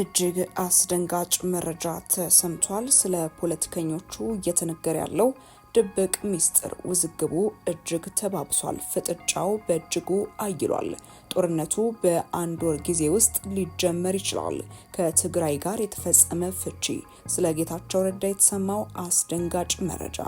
እጅግ አስደንጋጭ መረጃ ተሰምቷል። ስለ ፖለቲከኞቹ እየተነገረ ያለው ድብቅ ሚስጥር ውዝግቡ እጅግ ተባብሷል። ፍጥጫው በእጅጉ አይሏል። ጦርነቱ በአንድ ወር ጊዜ ውስጥ ሊጀመር ይችላል። ከትግራይ ጋር የተፈጸመ ፍቺ፣ ስለ ጌታቸው ረዳ የተሰማው አስደንጋጭ መረጃ።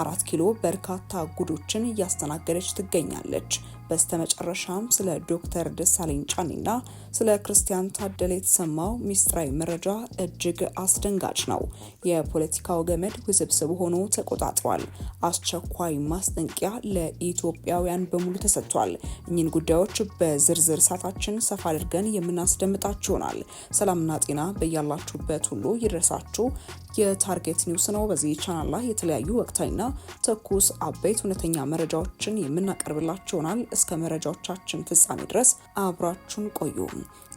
4 ኪሎ በርካታ ጉዶችን እያስተናገደች ትገኛለች። በስተመጨረሻም ስለ ዶክተር ደሳለኝ ጫኔና ስለ ክርስቲያን ታደለ የተሰማው ሚስጥራዊ መረጃ እጅግ አስደንጋጭ ነው። የፖለቲካው ገመድ ውስብስብ ሆኖ ተቆጣጥሯል። አስቸኳይ ማስጠንቀቂያ ለኢትዮጵያውያን በሙሉ ተሰጥቷል። እኚህን ጉዳዮች በዝርዝር ሰዓታችን ሰፋ አድርገን የምናስደምጣችሁ ይሆናል። ሰላምና ጤና በያላችሁበት ሁሉ ይድረሳችሁ። የታርጌት ኒውስ ነው። በዚህ ቻናል ላይ የተለያዩ ወቅታዊና ትኩስ አበይት እውነተኛ መረጃዎችን የምናቀርብላችሁ ይሆናል። እስከ መረጃዎቻችን ፍጻሜ ድረስ አብራችሁን ቆዩ።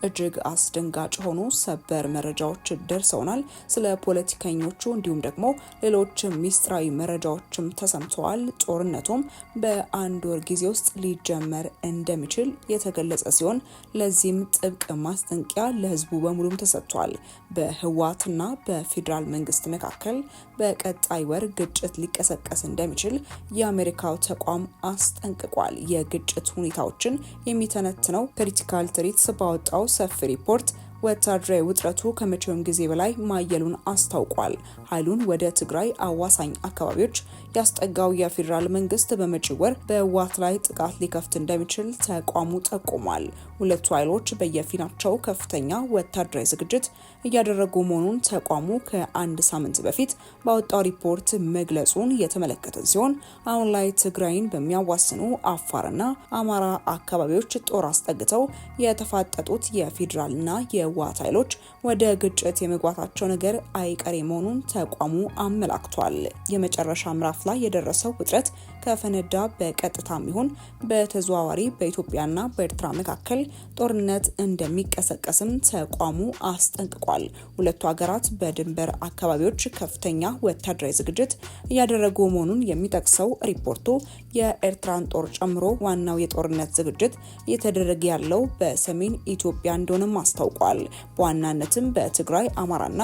እጅግ አስደንጋጭ ሆኖ ሰበር መረጃዎች ደርሰውናል። ስለ ፖለቲከኞቹ እንዲሁም ደግሞ ሌሎች ሚስጥራዊ መረጃዎችም ተሰምተዋል። ጦርነቱም በአንድ ወር ጊዜ ውስጥ ሊጀመር እንደሚችል የተገለጸ ሲሆን ለዚህም ጥብቅ ማስጠንቀቂያ ለሕዝቡ በሙሉም ተሰጥቷል። በህወሓትና በፌዴራል መንግስት መካከል በቀጣይ ወር ግጭት ሊቀሰቀስ እንደሚችል የአሜሪካው ተቋም አስጠንቅቋል። የግጭት ሁኔታዎችን የሚተነትነው ክሪቲካል ትሪትስ ባወጣው ሰፊ ሪፖርት ወታደራዊ ውጥረቱ ከመቼውም ጊዜ በላይ ማየሉን አስታውቋል። ኃይሉን ወደ ትግራይ አዋሳኝ አካባቢዎች ያስጠጋው የፌዴራል መንግስት በመጪው ወር በህወሓት ላይ ጥቃት ሊከፍት እንደሚችል ተቋሙ ጠቁሟል። ሁለቱ ኃይሎች በየፊናቸው ከፍተኛ ወታደራዊ ዝግጅት እያደረጉ መሆኑን ተቋሙ ከአንድ ሳምንት በፊት ባወጣው ሪፖርት መግለጹን የተመለከተ ሲሆን አሁን ላይ ትግራይን በሚያዋስኑ አፋርና አማራ አካባቢዎች ጦር አስጠግተው የተፋጠጡት የፌዴራልና የህወሓት ኃይሎች ወደ ግጭት የመግባታቸው ነገር አይቀሬ መሆኑን ተቋሙ አመላክቷል። የመጨረሻ ምዕራፍ ላይ የደረሰው ውጥረት ከፈነዳ በቀጥታም ይሁን በተዘዋዋሪ በኢትዮጵያና በኤርትራ መካከል ጦርነት እንደሚቀሰቀስም ተቋሙ አስጠንቅቋል። ሁለቱ ሀገራት በድንበር አካባቢዎች ከፍተኛ ወታደራዊ ዝግጅት እያደረጉ መሆኑን የሚጠቅሰው ሪፖርቱ የኤርትራን ጦር ጨምሮ ዋናው የጦርነት ዝግጅት እየተደረገ ያለው በሰሜን ኢትዮጵያ እንደሆነም አስታውቋል። በዋናነትም በትግራይ አማራና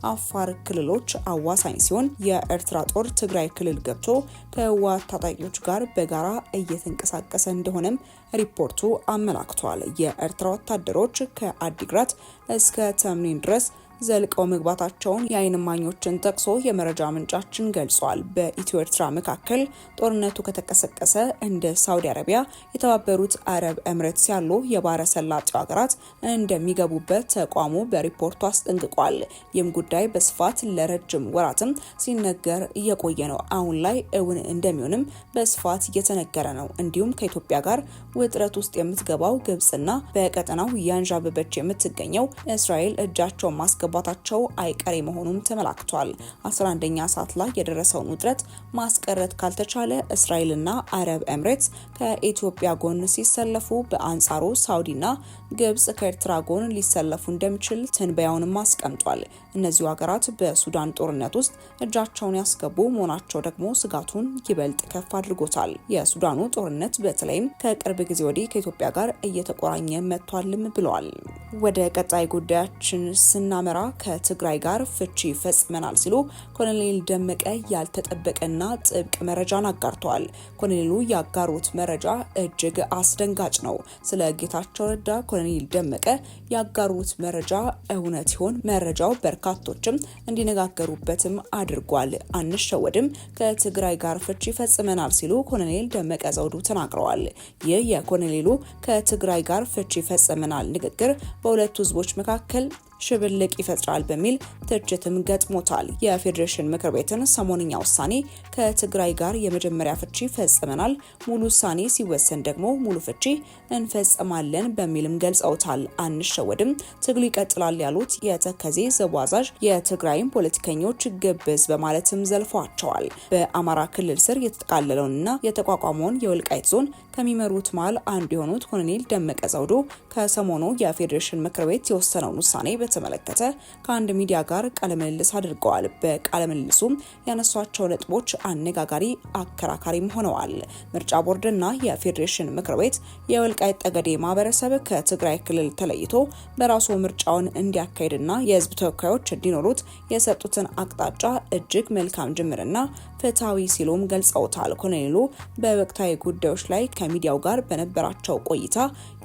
አፋር ክልሎች አዋሳኝ ሲሆን የኤርትራ ጦር ትግራይ ክልል ገብቶ ከህወሓት ታጣቂዎች ጋር በጋራ እየተንቀሳቀሰ እንደሆነም ሪፖርቱ አመላክቷል። የኤርትራ ወታደሮች ከአዲግራት እስከ ተምኒን ድረስ ዘልቀው መግባታቸውን የዓይን እማኞችን ጠቅሶ የመረጃ ምንጫችን ገልጿል። በኢትዮ ኤርትራ መካከል ጦርነቱ ከተቀሰቀሰ እንደ ሳውዲ አረቢያ፣ የተባበሩት አረብ ኤምሬትስ ያሉ የባህረ ሰላጤው ሀገራት እንደሚገቡበት ተቋሙ በሪፖርቱ አስጠንቅቋል። ይህም ጉዳይ በስፋት ለረጅም ወራትም ሲነገር እየቆየ ነው። አሁን ላይ እውን እንደሚሆንም በስፋት እየተነገረ ነው። እንዲሁም ከኢትዮጵያ ጋር ውጥረት ውስጥ የምትገባው ግብጽና በቀጠናው ያንዣበበች የምትገኘው እስራኤል እጃቸውን ማስገባታቸው አይቀሬ መሆኑን ተመላክቷል። 11ኛ ሰዓት ላይ የደረሰውን ውጥረት ማስቀረት ካልተቻለ እስራኤልና አረብ ኤምሬትስ ከኢትዮጵያ ጎን ሲሰለፉ፣ በአንጻሩ ሳውዲና ግብጽ ከኤርትራ ጎን ሊሰለፉ እንደሚችል ትንበያውንም አስቀምጧል። እነዚሁ ሀገራት በሱዳን ጦርነት ውስጥ እጃቸውን ያስገቡ መሆናቸው ደግሞ ስጋቱን ይበልጥ ከፍ አድርጎታል። የሱዳኑ ጦርነት በተለይም ከቅርብ ጊዜ ወዲህ ከኢትዮጵያ ጋር እየተቆራኘ መጥቷልም ብለዋል። ወደ ቀጣይ ጉዳያችን ስናመራ ከትግራይ ጋር ፍቺ ፈጽመናል ሲሉ ኮሎኔል ደመቀ ያልተጠበቀና ጥብቅ መረጃን አጋርተዋል። ኮሎኔሉ ያጋሩት መረጃ እጅግ አስደንጋጭ ነው። ስለ ጌታቸው ረዳ ኮሎኔል ደመቀ ያጋሩት መረጃ እውነት ይሆን? መረጃው በርካቶችም እንዲነጋገሩበትም አድርጓል። አንሸወድም፣ ከትግራይ ጋር ፍቺ ፈጽመናል ሲሉ ኮሎኔል ደመቀ ዘውዱ ተናግረዋል። ይህ የኮሎኔሉ ከትግራይ ጋር ፍቺ ፈጽመናል ንግግር በሁለቱ ህዝቦች መካከል ሽብልቅ ይፈጥራል በሚል ትችትም ገጥሞታል። የፌዴሬሽን ምክር ቤትን ሰሞንኛ ውሳኔ ከትግራይ ጋር የመጀመሪያ ፍቺ ፈጽመናል፣ ሙሉ ውሳኔ ሲወሰን ደግሞ ሙሉ ፍቺ እንፈጽማለን በሚልም ገልጸውታል። አንሸወድም፣ ትግሉ ይቀጥላል ያሉት የተከዜ ዘዋዛዥ የትግራይም ፖለቲከኞች ግብዝ በማለትም ዘልፈዋቸዋል። በአማራ ክልል ስር የተጠቃለለውንና የተቋቋመውን የወልቃይት ዞን ከሚመሩት መሃል አንዱ የሆኑት ኮሎኔል ደመቀ ዘውዱ ከሰሞኑ የፌዴሬሽን ምክር ቤት የወሰነውን ውሳኔ በተመለከተ ከአንድ ሚዲያ ጋር ቃለ ምልልስ አድርገዋል። በቃለ ምልልሱም ያነሷቸው ነጥቦች አነጋጋሪ አከራካሪም ሆነዋል። ምርጫ ቦርድና የፌዴሬሽን ምክር ቤት የወልቃይት ጠገዴ ማህበረሰብ ከትግራይ ክልል ተለይቶ በራሱ ምርጫውን እንዲያካሄድና የህዝብ ተወካዮች እንዲኖሩት የሰጡትን አቅጣጫ እጅግ መልካም ጅምርና ፍትሃዊ ሲሉም ገልጸውታል። ኮሎኔሉ በወቅታዊ ጉዳዮች ላይ ከሚዲያው ጋር በነበራቸው ቆይታ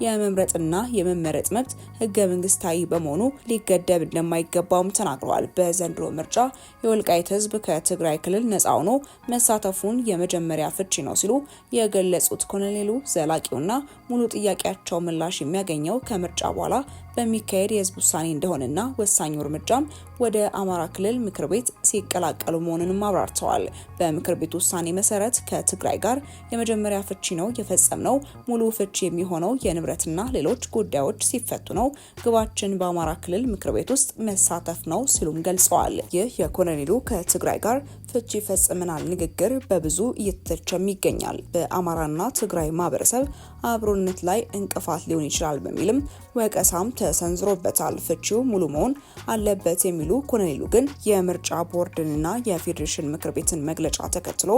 የመምረጥና የመመረጥ መብት ህገ መንግስታዊ በመሆኑ ሊገደብ እንደማይገባውም ተናግረዋል። በዘንድሮ ምርጫ የወልቃይት ህዝብ ከትግራይ ክልል ነጻ ሆኖ መሳተፉን የመጀመሪያ ፍቺ ነው ሲሉ የገለጹት ኮሎኔሉ ዘላቂውና ሙሉ ጥያቄያቸው ምላሽ የሚያገኘው ከምርጫ በኋላ በሚካሄድ የህዝብ ውሳኔ እንደሆነና ወሳኙ እርምጃም ወደ አማራ ክልል ምክር ቤት ሲቀላቀሉ መሆኑንም አብራርተዋል። በምክር ቤት ውሳኔ መሰረት ከትግራይ ጋር የመጀመሪያ ፍቺ ነው የፈጸምነው። ሙሉ ፍቺ የሚሆነው የንብረትና ሌሎች ጉዳዮች ሲፈቱ ነው። ግባችን በአማራ ክልል ምክር ቤት ውስጥ መሳተፍ ነው ሲሉም ገልጸዋል። ይህ የኮሎኔሉ ከትግራይ ጋር ፍቺ ፈጽመናል ንግግር በብዙ እየተተቸም ይገኛል። በአማራና ትግራይ ማህበረሰብ አብሮነት ላይ እንቅፋት ሊሆን ይችላል በሚልም ወቀሳም ተሰንዝሮበታል። ፍቺው ሙሉ መሆን አለበት የሚሉ ኮሎኔሉ ግን የምርጫ ቦርድንና የፌዴሬሽን ምክር ቤትን መግለጫ ተከትሎ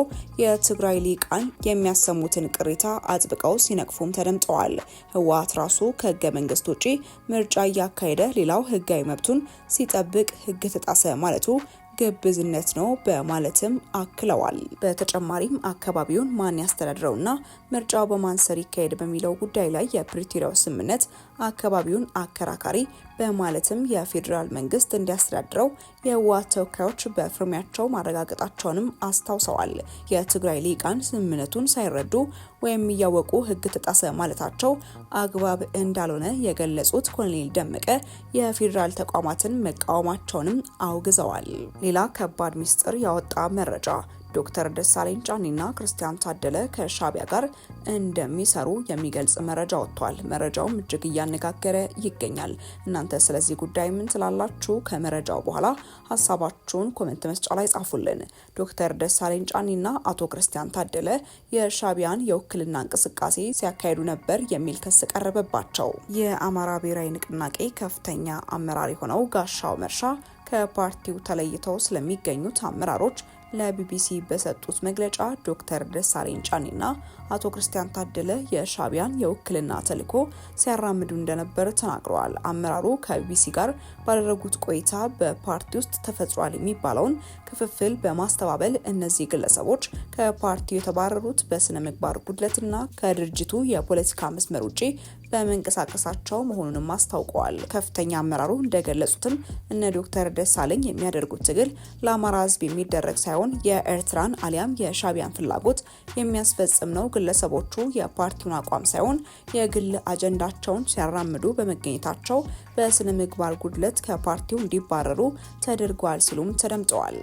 የትግራይ ሊቃን የሚያሰሙትን ቅሬታ አጥብቀው ሲነቅፉም ተደምጠዋል። ህወሓት ራሱ ከህገ መንግስት ውጪ ምርጫ እያካሄደ ሌላው ህጋዊ መብቱን ሲጠብቅ ህግ ተጣሰ ማለቱ ግብዝነት ነው በማለትም አክለዋል። በተጨማሪም አካባቢውን ማን ያስተዳድረውና ምርጫው በማን ስር ይካሄድ በሚለው ጉዳይ ላይ የፕሪቶሪያው ስምምነት አካባቢውን አከራካሪ በማለትም የፌዴራል መንግስት እንዲያስተዳድረው የህወሓት ተወካዮች በፍርሚያቸው ማረጋገጣቸውንም አስታውሰዋል። የትግራይ ሊቃን ስምምነቱን ሳይረዱ ወይም እያወቁ ህግ ተጣሰ ማለታቸው አግባብ እንዳልሆነ የገለጹት ኮሎኔል ደመቀ የፌዴራል ተቋማትን መቃወማቸውንም አውግዘዋል። ሌላ ከባድ ሚስጥር ያወጣ መረጃ ዶክተር ደሳለኝ ጫኔና ክርስቲያን ታደለ ከሻቢያ ጋር እንደሚሰሩ የሚገልጽ መረጃ ወጥቷል። መረጃውም እጅግ እያነጋገረ ይገኛል። እናንተ ስለዚህ ጉዳይ ምን ትላላችሁ? ከመረጃው በኋላ ሀሳባችሁን ኮሜንት መስጫ ላይ ጻፉልን። ዶክተር ደሳለኝ ጫኔና አቶ ክርስቲያን ታደለ የሻቢያን የውክልና እንቅስቃሴ ሲያካሂዱ ነበር የሚል ክስ ቀረበባቸው። የአማራ ብሔራዊ ንቅናቄ ከፍተኛ አመራር የሆነው ጋሻው መርሻ ከፓርቲው ተለይተው ስለሚገኙት አመራሮች ለቢቢሲ በሰጡት መግለጫ ዶክተር ደሳለኝ ጫኔና አቶ ክርስቲያን ታደለ የሻቢያን የውክልና ተልዕኮ ሲያራምዱ እንደነበር ተናግረዋል። አመራሩ ከቢቢሲ ጋር ባደረጉት ቆይታ በፓርቲ ውስጥ ተፈጥሯል የሚባለውን ክፍፍል በማስተባበል እነዚህ ግለሰቦች ከፓርቲው የተባረሩት በስነ ምግባር ጉድለትና ከድርጅቱ የፖለቲካ መስመር ውጪ በመንቀሳቀሳቸው መሆኑንም አስታውቀዋል። ከፍተኛ አመራሩ እንደገለጹትም እነ ዶክተር ደሳለኝ የሚያደርጉት ትግል ለአማራ ሕዝብ የሚደረግ ሳይሆን የኤርትራን አሊያም የሻቢያን ፍላጎት የሚያስፈጽም ነው። ግለሰቦቹ የፓርቲውን አቋም ሳይሆን የግል አጀንዳቸውን ሲያራምዱ በመገኘታቸው በስነ ምግባር ጉድለት ከፓርቲው እንዲባረሩ ተደርጓል ሲሉም ተደምጠዋል።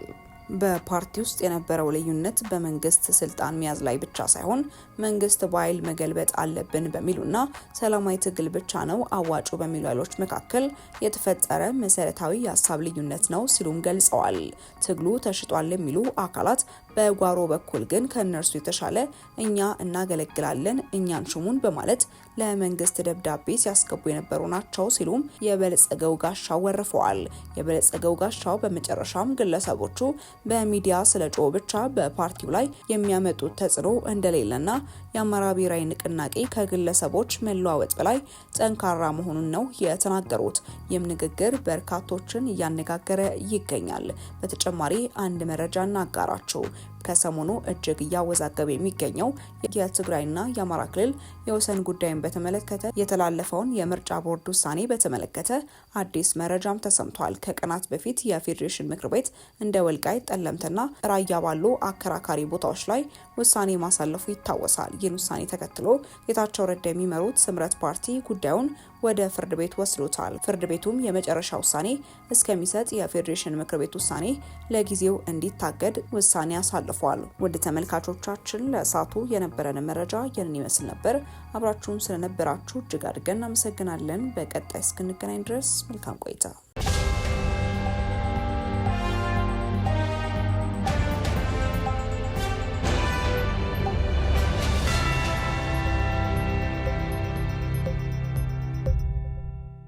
በፓርቲ ውስጥ የነበረው ልዩነት በመንግስት ስልጣን መያዝ ላይ ብቻ ሳይሆን መንግስት በኃይል መገልበጥ አለብን በሚሉና ሰላማዊ ትግል ብቻ ነው አዋጩ በሚሉ ኃይሎች መካከል የተፈጠረ መሰረታዊ የሀሳብ ልዩነት ነው ሲሉም ገልጸዋል። ትግሉ ተሽጧል የሚሉ አካላት በጓሮ በኩል ግን ከእነርሱ የተሻለ እኛ እናገለግላለን፣ እኛን ሹሙን በማለት ለመንግስት ደብዳቤ ሲያስገቡ የነበሩ ናቸው ሲሉም የበለጸገው ጋሻው ወርፈዋል። የበለጸገው ጋሻው በመጨረሻም ግለሰቦቹ በሚዲያ ስለጮሁ ብቻ በፓርቲው ላይ የሚያመጡት ተጽዕኖ እንደሌለና የአማራ ብሔራዊ ንቅናቄ ከግለሰቦች መለዋወጥ በላይ ጠንካራ መሆኑን ነው የተናገሩት። ይህም ንግግር በርካቶችን እያነጋገረ ይገኛል። በተጨማሪ አንድ መረጃ እናጋራችሁ። ከሰሞኑ እጅግ እያወዛገበ የሚገኘው የትግራይና የአማራ ክልል የወሰን ጉዳይን በተመለከተ የተላለፈውን የምርጫ ቦርድ ውሳኔ በተመለከተ አዲስ መረጃም ተሰምቷል። ከቀናት በፊት የፌዴሬሽን ምክር ቤት እንደ ወልቃይት፣ ጠለምትና ራያ ባሉ አከራካሪ ቦታዎች ላይ ውሳኔ ማሳለፉ ይታወሳል። ይህን ውሳኔ ተከትሎ ጌታቸው ረዳ የሚመሩት ስምረት ፓርቲ ጉዳዩን ወደ ፍርድ ቤት ወስዶታል። ፍርድ ቤቱም የመጨረሻ ውሳኔ እስከሚሰጥ የፌዴሬሽን ምክር ቤት ውሳኔ ለጊዜው እንዲታገድ ውሳኔ አሳልፏል። ውድ ተመልካቾቻችን ለእሳቱ የነበረን መረጃ ይህንን ይመስል ነበር። አብራችሁን ስለነበራችሁ እጅግ አድርገን እናመሰግናለን። በቀጣይ እስክንገናኝ ድረስ መልካም ቆይታ